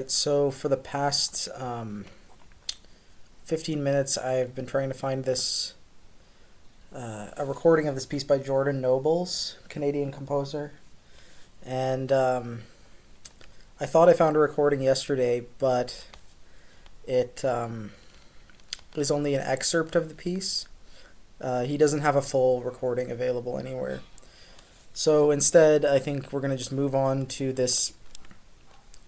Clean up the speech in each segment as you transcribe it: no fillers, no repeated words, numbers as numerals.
Alright, so for the past 15 minutes I've been trying to find this a recording of this piece by Jordan Nobles, Canadian composer. And I thought I found a recording yesterday, but it is only an excerpt of the piece. He doesn't have a full recording available anywhere. So instead, I think we're going to just move on to this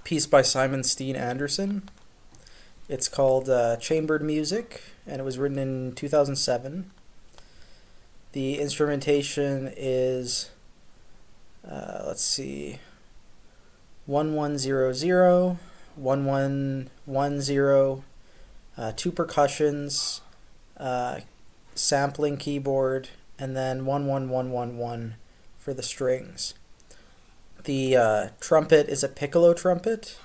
piece by Steen-Andersen. It's called Chambered Music, and it was written in 2007. The instrumentation is, let's see, 1100, 1110, two percussions, sampling keyboard, and then 11111 for the strings. The trumpet is a piccolo trumpet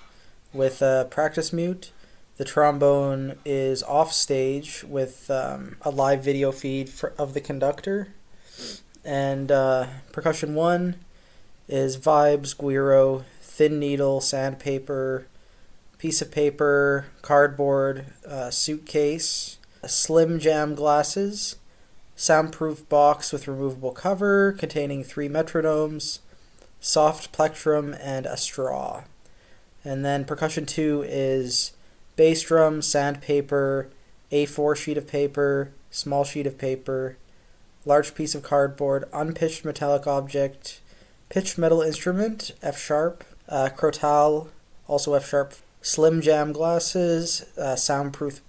with a practice mute. The trombone is off stage with a live video feed of the conductor. And percussion 1 is vibes, guiro, thin needle, sandpaper, piece of paper, cardboard, suitcase, slim jam glasses, soundproof box with removable cover containing 3 metronomes, soft plectrum, and a straw. And then percussion 2 is bass drum, sandpaper, A4 sheet of paper, small sheet of paper, large piece of cardboard, unpitched metallic object, pitched metal instrument, F sharp, crotal, also F sharp, slim jam glasses, soundproof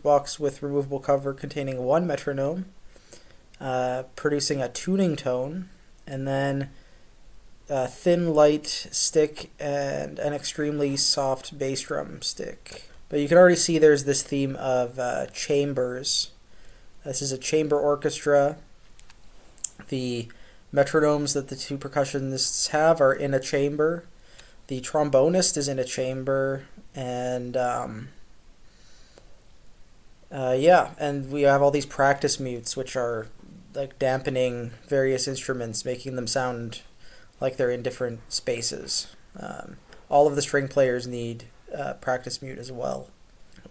box with removable cover containing 1 metronome, producing a tuning tone, and then a thin light stick and an extremely soft bass drum stick. But you can already see there's this theme of chambers. This is a chamber orchestra. The metronomes that the 2 percussionists have are in a chamber. The trombonist is in a chamber, and and we have all these practice mutes, which are like dampening various instruments, making them sound like they're in different spaces. All of the string players need practice mute as well.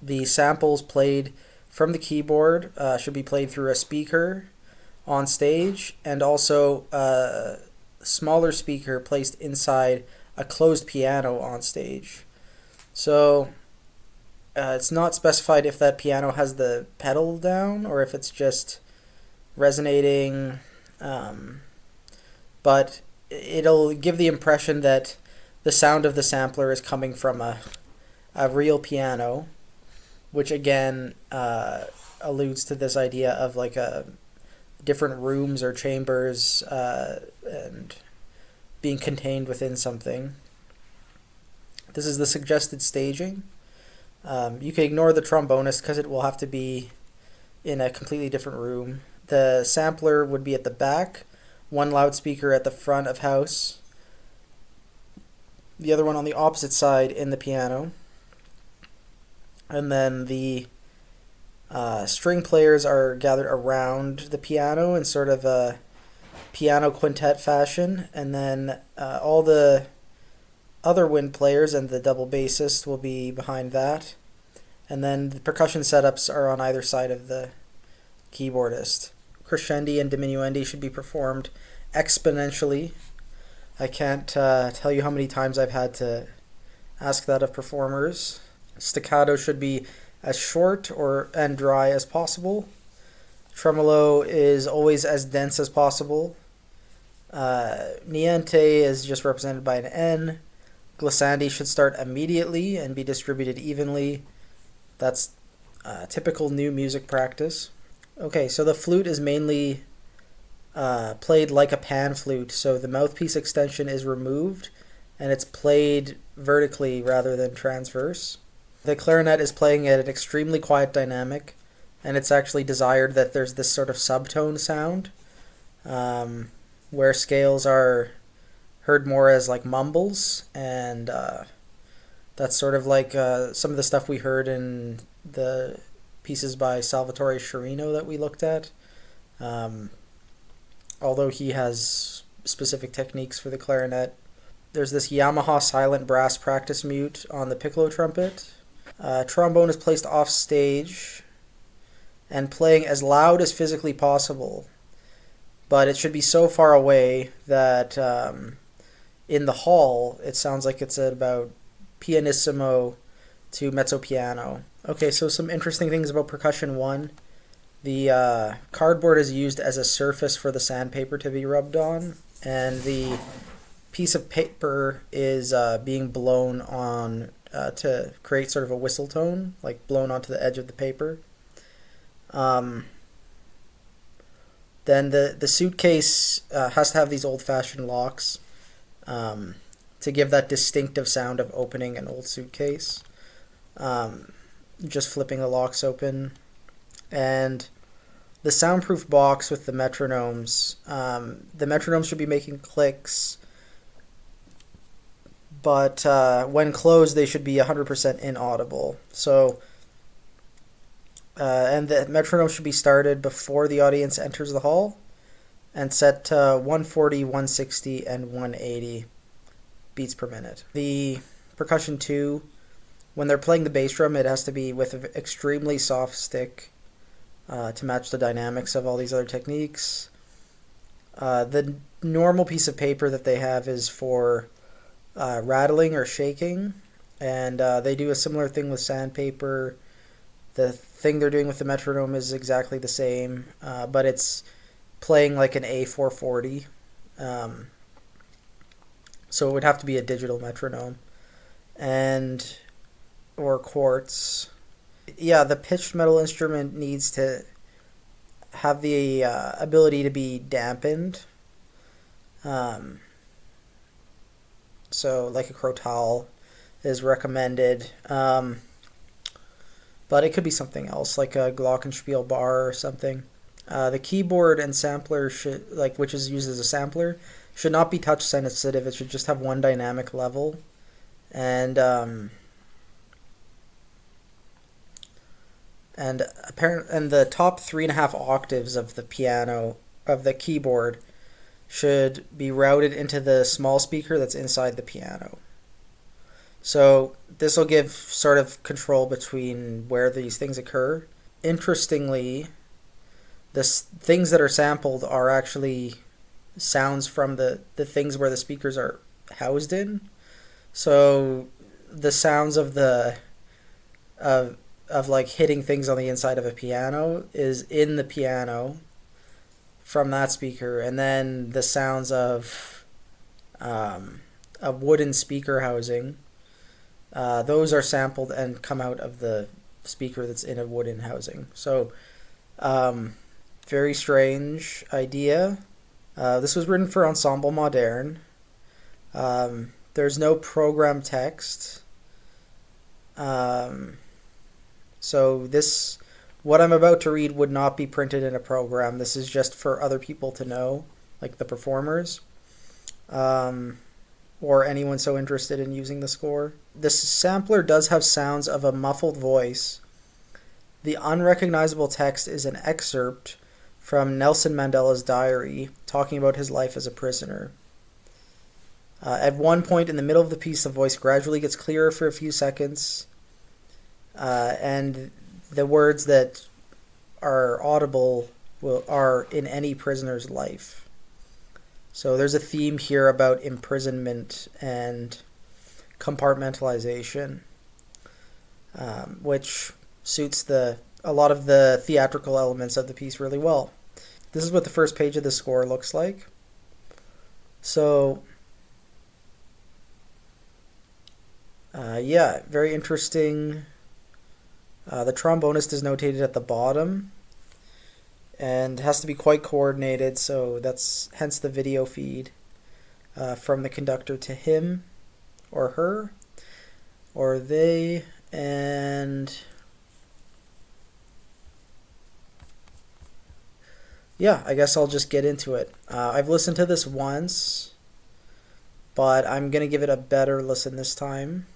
The samples played from the keyboard should be played through a speaker on stage, and also a smaller speaker placed inside a closed piano on stage. So it's not specified if that piano has the pedal down or if it's just resonating, but it'll give the impression that the sound of the sampler is coming from a real piano, which again alludes to this idea of like different rooms or chambers and being contained within something. This is the suggested staging. You can ignore the trombonist because it will have to be in a completely different room. The sampler would be at the back, 1 loudspeaker at the front of house, the other one on the opposite side in the piano. And then the string players are gathered around the piano in sort of a piano quintet fashion, and then all the other wind players and the double bassist will be behind that. And then the percussion setups are on either side of the keyboardist. Crescendi and diminuendi should be performed exponentially. I can't tell you how many times I've had to ask that of performers. Staccato should be as short and dry as possible. Tremolo is always as dense as possible. Niente is just represented by an N. Glissandi should start immediately and be distributed evenly. That's typical new music practice. Okay, so the flute is mainly played like a pan flute, so the mouthpiece extension is removed and it's played vertically rather than transverse. The clarinet is playing at an extremely quiet dynamic, and it's actually desired that there's this sort of subtone sound where scales are heard more as like mumbles, and that's sort of like some of the stuff we heard in the pieces by Salvatore Sciarrino that we looked at, although he has specific techniques for the clarinet. There's this Yamaha silent brass practice mute on the piccolo trumpet. Trombone is placed off stage and playing as loud as physically possible, but it should be so far away that in the hall it sounds like it's at about pianissimo to mezzo piano. Okay, so some interesting things about percussion 1. The cardboard is used as a surface for the sandpaper to be rubbed on, and the piece of paper is being blown on to create sort of a whistle tone, like blown onto the edge of the paper. Then the suitcase has to have these old-fashioned locks to give that distinctive sound of opening an old suitcase. Just flipping the locks open. And the soundproof box with the metronomes. The metronomes should be making clicks, but when closed they should be 100% inaudible. So, and the metronome should be started before the audience enters the hall and set to 140, 160, and 180 beats per minute. The percussion 2, when they're playing the bass drum, it has to be with an extremely soft stick to match the dynamics of all these other techniques. The normal piece of paper that they have is for rattling or shaking, and they do a similar thing with sandpaper. The thing they're doing with the metronome is exactly the same, but it's playing like an A440. So it would have to be a digital metronome, or quartz. Yeah, the pitched metal instrument needs to have the ability to be dampened. So like a crotal is recommended. But it could be something else, like a glockenspiel bar or something. The keyboard and sampler should, which is used as a sampler, should not be touch sensitive. It should just have one dynamic level, and the top 3.5 octaves of the keyboard should be routed into the small speaker that's inside the piano. So this will give sort of control between where these things occur. Interestingly, the things that are sampled are actually sounds from the things where the speakers are housed in. So the sounds of like hitting things on the inside of a piano is in the piano from that speaker, and then the sounds of a wooden speaker housing, those are sampled and come out of the speaker that's in a wooden housing. So very strange idea. This was written for Ensemble Moderne. There's no program text. So what I'm about to read would not be printed in a program. This is just for other people to know, like the performers, or anyone so interested in using the score. This sampler does have sounds of a muffled voice. The unrecognizable text is an excerpt from Nelson Mandela's diary, talking about his life as a prisoner. At one point in the middle of the piece, the voice gradually gets clearer for a few seconds, and the words that are audible are in any prisoner's life. So there's a theme here about imprisonment and compartmentalization, which suits a lot of the theatrical elements of the piece really well. This is what the first page of the score looks like. So, yeah, very interesting. The trombonist is notated at the bottom and has to be quite coordinated, so that's hence the video feed from the conductor to him or her or they. And yeah, I guess I'll just get into it. I've listened to this once, but I'm going to give it a better listen this time.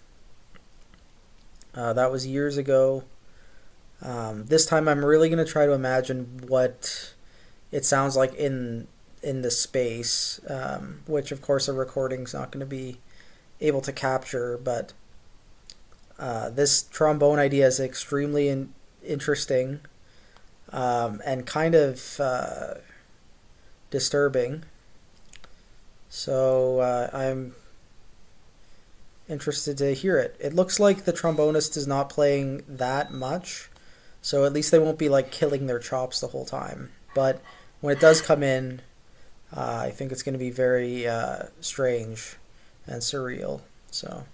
That was years ago. This time I'm really going to try to imagine what it sounds like in in the space, which of course a recording's not going to be able to capture. But this trombone idea is extremely interesting, and kind of disturbing. So I'm interested to hear it. It looks like the trombonist is not playing that much, so at least they won't be like killing their chops the whole time. But when it does come in, I think it's going to be very strange and surreal. So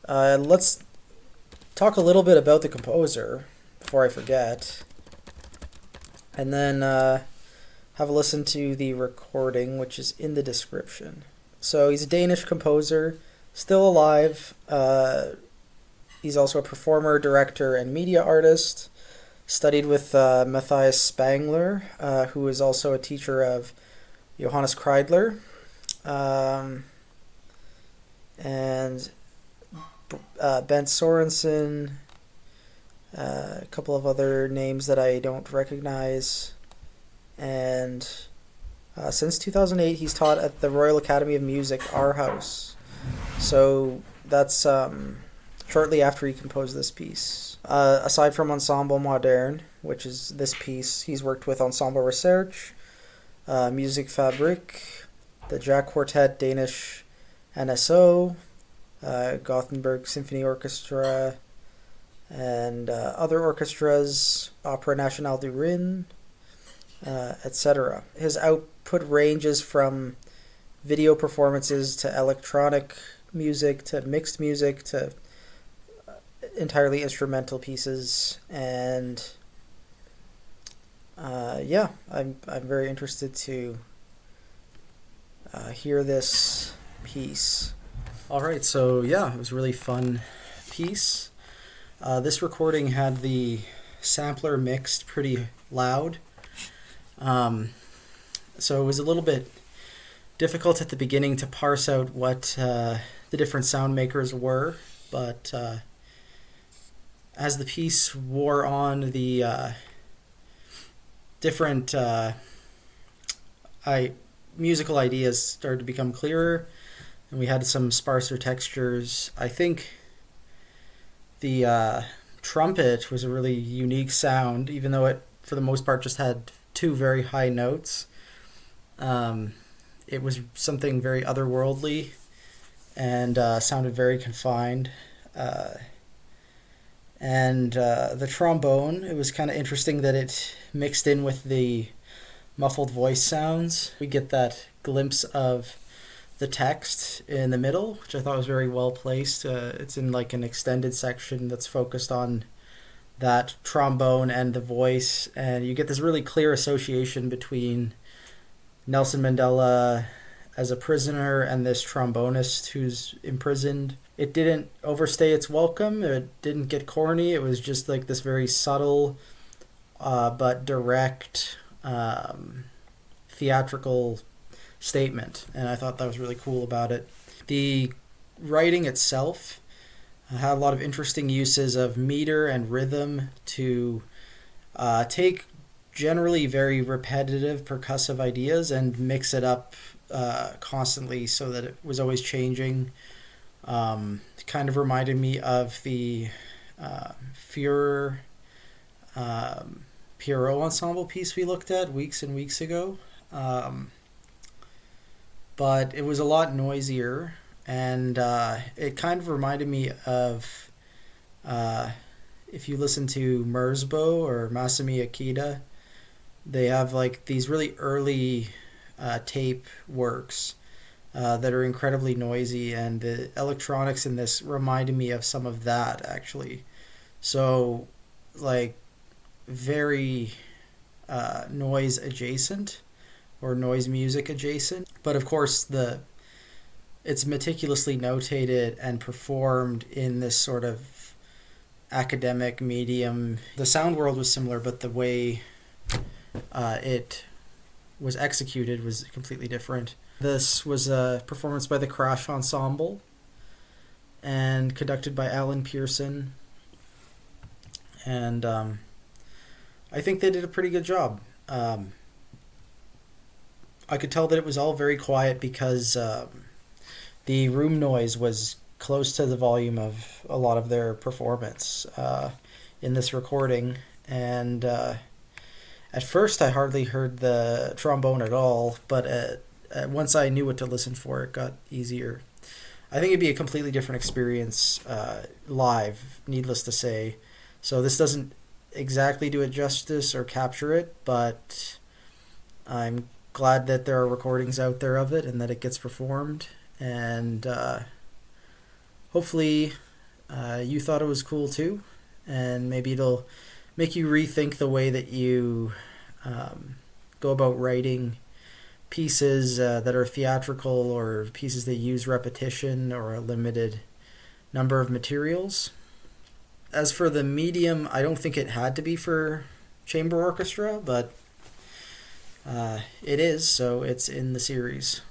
let's talk a little bit about the composer before I forget, and then have a listen to the recording, which is in the description. So he's a Danish composer, still alive. He's also a performer, director, and media artist. Studied with Matthias Spangler, who is also a teacher of Johannes Kreidler. And Bent Sorensen, a couple of other names that I don't recognize. And since 2008, he's taught at the Royal Academy of Music, Aarhus. So that's shortly after he composed this piece. Aside from Ensemble Moderne, which is this piece, he's worked with Ensemble Research, Music Fabrique, the Jack Quartet Danish NSO, Gothenburg Symphony Orchestra, and other orchestras, Opera Nationale du Rhin, etc. His output ranges from video performances to electronic music to mixed music to entirely instrumental pieces, and I'm very interested to hear this piece. All right, so yeah, it was a really fun piece. This recording had the sampler mixed pretty loud. So it was a little bit difficult at the beginning to parse out what the different sound makers were, but as the piece wore on, the different musical ideas started to become clearer, and we had some sparser textures. I think the trumpet was a really unique sound, even though it, for the most part, just had two very high notes. It was something very otherworldly and sounded very confined. And the trombone, it was kind of interesting that it mixed in with the muffled voice sounds. We get that glimpse of the text in the middle, which I thought was very well placed. It's in like an extended section that's focused on that trombone and the voice, and you get this really clear association between Nelson Mandela as a prisoner and this trombonist who's imprisoned. It didn't overstay its welcome. It didn't get corny. It was just like this very subtle but direct theatrical statement, and I thought that was really cool about it. The writing itself had a lot of interesting uses of meter and rhythm to take generally very repetitive percussive ideas and mix it up constantly so that it was always changing. It kind of reminded me of the Führer Pierrot ensemble piece we looked at weeks and weeks ago. But it was a lot noisier, and it kind of reminded me of if you listen to Merzbow or Masami Akita, they have like these really early tape works that are incredibly noisy, and the electronics in this reminded me of some of that actually. So like very noise adjacent or noise music adjacent, but of course it's meticulously notated and performed in this sort of academic medium. The sound world was similar, but the way it was executed was completely different. This was a performance by the Crash Ensemble and conducted by Alan Pearson, and I think they did a pretty good job. I could tell that it was all very quiet because the room noise was close to the volume of a lot of their performance in this recording. And at first, I hardly heard the trombone at all, but once I knew what to listen for, it got easier. I think it'd be a completely different experience live, needless to say. So this doesn't exactly do it justice or capture it, but I'm glad that there are recordings out there of it and that it gets performed. And hopefully you thought it was cool too, and maybe it'll make you rethink the way that you go about writing pieces that are theatrical or pieces that use repetition or a limited number of materials. As for the medium, I don't think it had to be for chamber orchestra, but it is, so it's in the series.